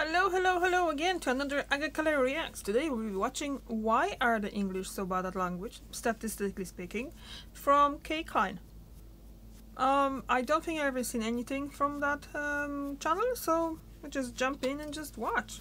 Hello, hello, hello again to another Agakale Reacts. Today we'll be watching Why Are the English So Bad at Language, Statistically Speaking, from K. Klein. I don't think I've ever seen anything from that channel, so we'll just jump in and just watch.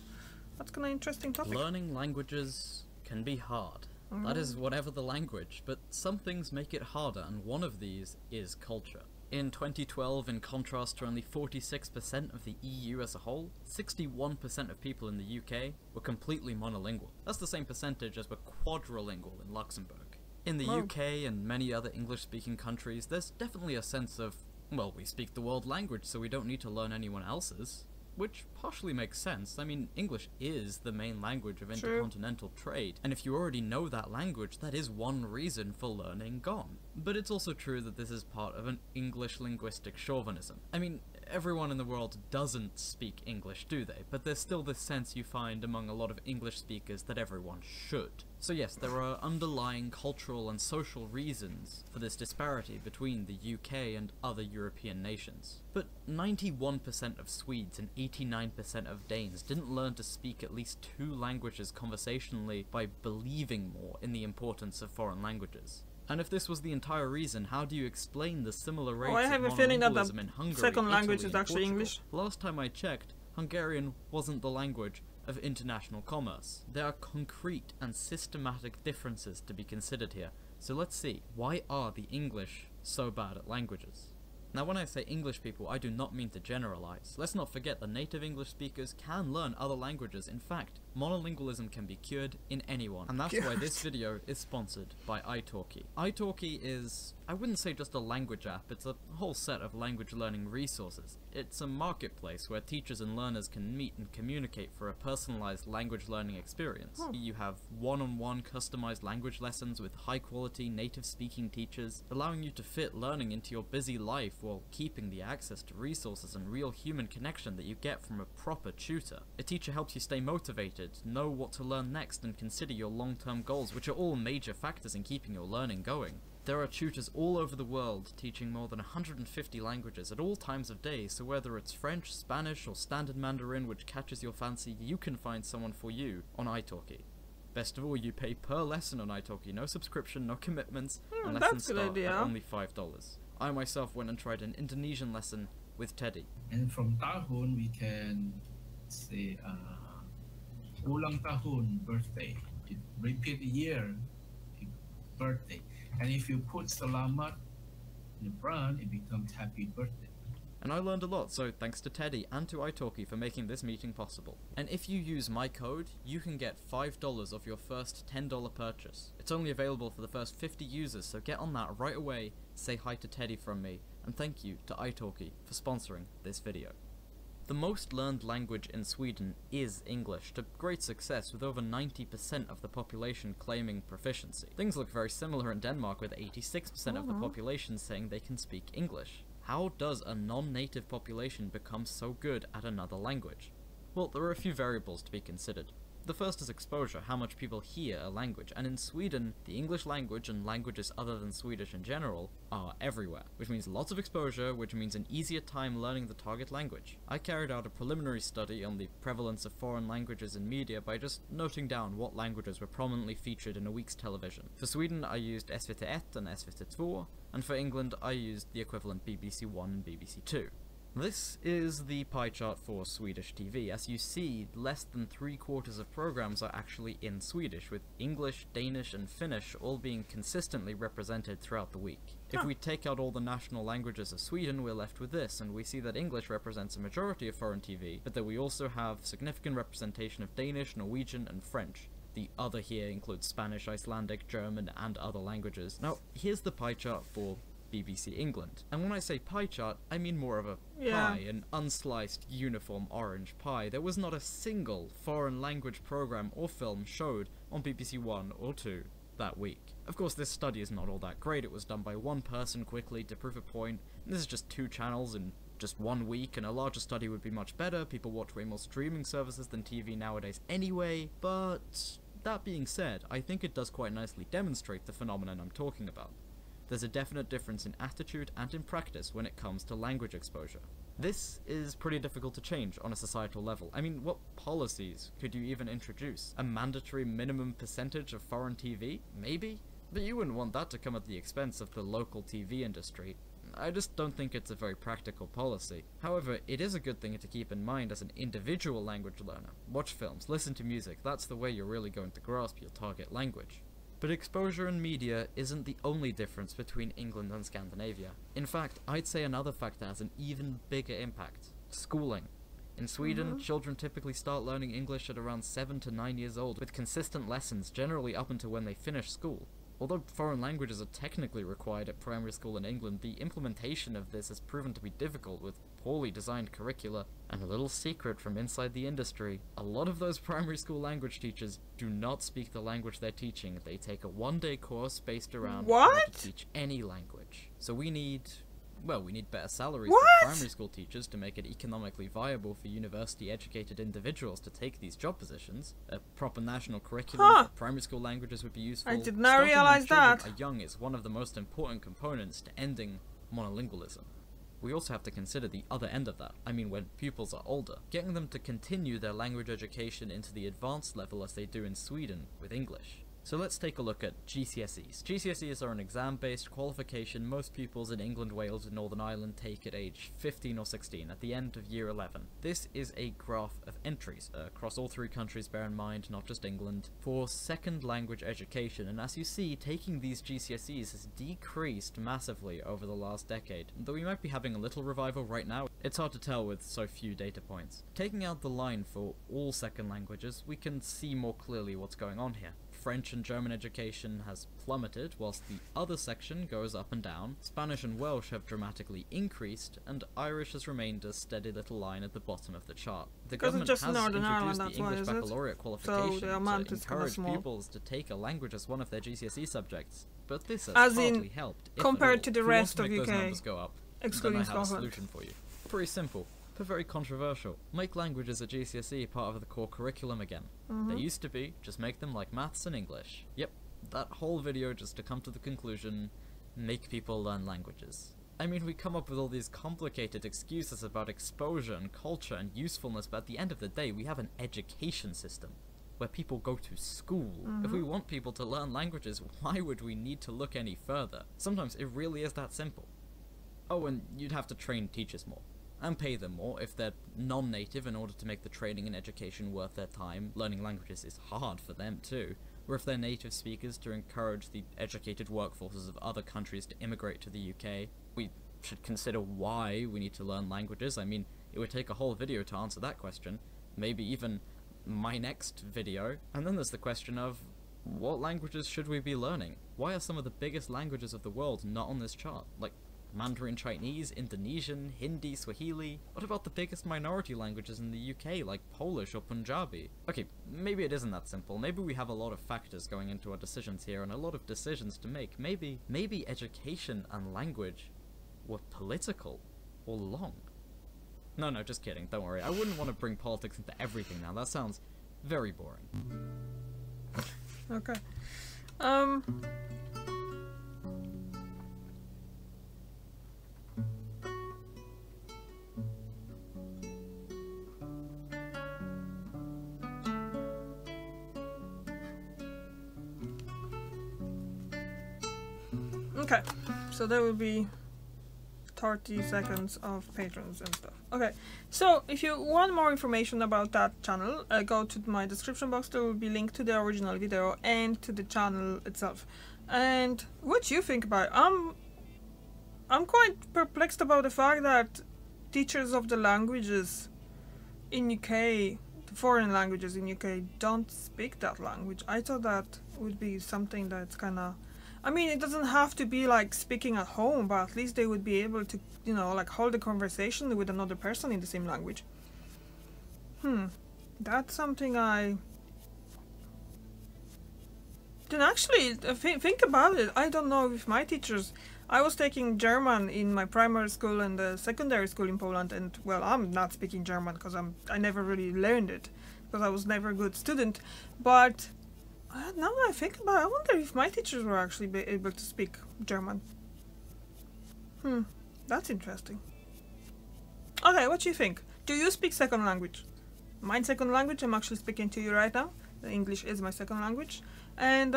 That's kind of interesting topic. Learning languages can be hard. That is whatever the language, but some things make it harder, and one of these is culture. In 2012, in contrast to only 46% of the EU as a whole, 61% of people in the UK were completely monolingual. That's the same percentage as were quadrilingual in Luxembourg. In the UK and many other English-speaking countries, there's definitely a sense of, well, we speak the world language, so we don't need to learn anyone else's. Which partially makes sense. I mean, English is the main language of intercontinental trade, and if you already know that language, that is one reason for learning gone. But it's also true that this is part of an English linguistic chauvinism. I mean, everyone in the world doesn't speak English, do they? But there's still this sense you find among a lot of English speakers that everyone should. So yes, there are underlying cultural and social reasons for this disparity between the UK and other European nations. But 91% of Swedes and 89% of Danes didn't learn to speak at least 2 languages conversationally by believing more in the importance of foreign languages. And if this was the entire reason, how do you explain the similar rates I have of a feeling that the monolingualism in Hungary, second language Italy, is and actually Portugal? English. Last time I checked, Hungarian wasn't the language of international commerce. There are concrete and systematic differences to be considered here, so let's see, why are the English so bad at languages? Now when I say English people, I do not mean to generalize. Let's not forget that native English speakers can learn other languages. In fact, monolingualism can be cured in anyone, and that's why this video is sponsored by italki. italki is, I wouldn't say just a language app, it's a whole set of language learning resources. It's a marketplace where teachers and learners can meet and communicate for a personalized language learning experience. You have one-on-one customized language lessons with high-quality native-speaking teachers, allowing you to fit learning into your busy life while keeping the access to resources and real human connection that you get from a proper tutor. A teacher helps you stay motivated, know what to learn next, and consider your long-term goals, which are all major factors in keeping your learning going. There are tutors all over the world teaching more than 150 languages at all times of day, so whether it's French, Spanish, or Standard Mandarin which catches your fancy, you can find someone for you on italki. Best of all, you pay per lesson on italki, no subscription, no commitments, and lessons start at only $5. I myself went and tried an Indonesian lesson with Teddy. And from tahun we can say ulang tahun, birthday. Repeat year, birthday. And if you put selamat in the front, it becomes happy birthday. And I learned a lot, so thanks to Teddy and to italki for making this meeting possible. And if you use my code, you can get $5 off your first $10 purchase. It's only available for the first 50 users, so get on that right away, say hi to Teddy from me, and thank you to italki for sponsoring this video. The most learned language in Sweden is English, to great success, with over 90% of the population claiming proficiency. Things look very similar in Denmark, with 86% of the population saying they can speak English. How does a non-native population become so good at another language? Well, there are a few variables to be considered. The first is exposure, how much people hear a language, and in Sweden, the English language and languages other than Swedish in general are everywhere, which means lots of exposure, which means an easier time learning the target language. I carried out a preliminary study on the prevalence of foreign languages in media by just noting down what languages were prominently featured in a week's television. For Sweden, I used SVT1 and SVT2, and for England, I used the equivalent BBC One and BBC Two. This is the pie chart for Swedish TV. As you see, less than 3/4 of programs are actually in Swedish, with English, Danish, and Finnish all being consistently represented throughout the week. If we take out all the national languages of Sweden, we're left with this, and we see that English represents a majority of foreign TV, but that we also have significant representation of Danish, Norwegian, and French. The other here includes Spanish, Icelandic, German, and other languages. Now, here's the pie chart for BBC England. And when I say pie chart, I mean more of a pie, an unsliced, uniform orange pie. There was not a single foreign language program or film showed on BBC One or 2 that week. Of course, this study is not all that great. It was done by one person quickly to prove a point. And this is just 2 channels in just 1 week, and a larger study would be much better. People watch way more streaming services than TV nowadays anyway, but that being said, I think it does quite nicely demonstrate the phenomenon I'm talking about. there's a definite difference in attitude and in practice when it comes to language exposure. This is pretty difficult to change on a societal level. I mean, what policies could you even introduce? A mandatory minimum percentage of foreign TV? Maybe? But you wouldn't want that to come at the expense of the local TV industry. I just don't think it's a very practical policy. However, it is a good thing to keep in mind as an individual language learner. Watch films, listen to music, that's the way you're really going to grasp your target language. But exposure in media isn't the only difference between England and Scandinavia. In fact, I'd say another factor has an even bigger impact. Schooling. In Sweden, children typically start learning English at around 7 to 9 years old, with consistent lessons generally up until when they finish school. Although foreign languages are technically required at primary school in England, the implementation of this has proven to be difficult with poorly designed curricula. And a little secret from inside the industry, a lot of those primary school language teachers do not speak the language they're teaching. They take a one-day course based around how to teach any language. So we need better salaries for primary school teachers to make it economically viable for university-educated individuals to take these job positions. A proper national curriculum for primary school languages would be useful. I did not realize that. Starting when children are young is one of the most important components to ending monolingualism. We also have to consider the other end of that. I mean, when pupils are older, getting them to continue their language education into the advanced level as they do in Sweden with English. So let's take a look at GCSEs. GCSEs are an exam-based qualification most pupils in England, Wales and Northern Ireland take at age 15 or 16 at the end of year 11. This is a graph of entries across all three countries, bear in mind, not just England, for second language education, and as you see, taking these GCSEs has decreased massively over the last decade. Though we might be having a little revival right now, it's hard to tell with so few data points. Taking out the line for all second languages, we can see more clearly what's going on here. French and German education has plummeted, whilst the other section goes up and down. Spanish and Welsh have dramatically increased, and Irish has remained a steady little line at the bottom of the chart. The government has introduced the English baccalaureate qualification to encourage pupils to take a language as one of their GCSE subjects, but this has hardly helped. Compared to the rest of UK, those numbers go up, excluding then I have a Scotland. solution for you. Pretty simple, but very controversial. Make languages at GCSE part of the core curriculum again. They used to be, just make them like maths and English. Yep, that whole video just to come to the conclusion, make people learn languages. I mean, we come up with all these complicated excuses about exposure and culture and usefulness, but at the end of the day, we have an education system where people go to school. If we want people to learn languages, why would we need to look any further? Sometimes it really is that simple. Oh, and you'd have to train teachers more. And pay them more if they're non-native in order to make the training and education worth their time. Learning languages is hard for them too. Or if they're native speakers, to encourage the educated workforces of other countries to immigrate to the UK. We should consider why we need to learn languages. I mean, it would take a whole video to answer that question. Maybe even my next video. And then there's the question of, what languages should we be learning? Why are some of the biggest languages of the world not on this chart? Like Mandarin Chinese, Indonesian, Hindi, Swahili? What about the biggest minority languages in the UK, like Polish or Punjabi? Okay, maybe it isn't that simple. Maybe we have a lot of factors going into our decisions here and a lot of decisions to make. Maybe education and language were political all along. No, just kidding, don't worry. I wouldn't want to bring politics into everything now. That sounds very boring. Okay. Okay, so there will be 30 seconds of patrons and stuff. Okay, so if you want more information about that channel, go to my description box. There will be link to the original video and to the channel itself. And what you think about it? I'm quite perplexed about the fact that teachers of the languages in UK, the foreign languages in UK, don't speak that language. I thought that would be something that's kind of, I mean, it doesn't have to be like speaking at home, but at least they would be able to, you know, like hold a conversation with another person in the same language. That's something I didn't actually think about it. I don't know if my teachers, I was taking German in my primary school and the secondary school in Poland, and well, I'm not speaking German because I never really learned it because I was never a good student, but now that I think about it, I wonder if my teachers were actually able to speak German. That's interesting. Okay, what do you think? Do you speak second language? My second language, I'm actually speaking to you right now. The English is my second language. And,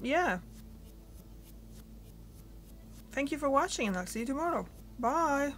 yeah. Thank you for watching, and I'll see you tomorrow. Bye!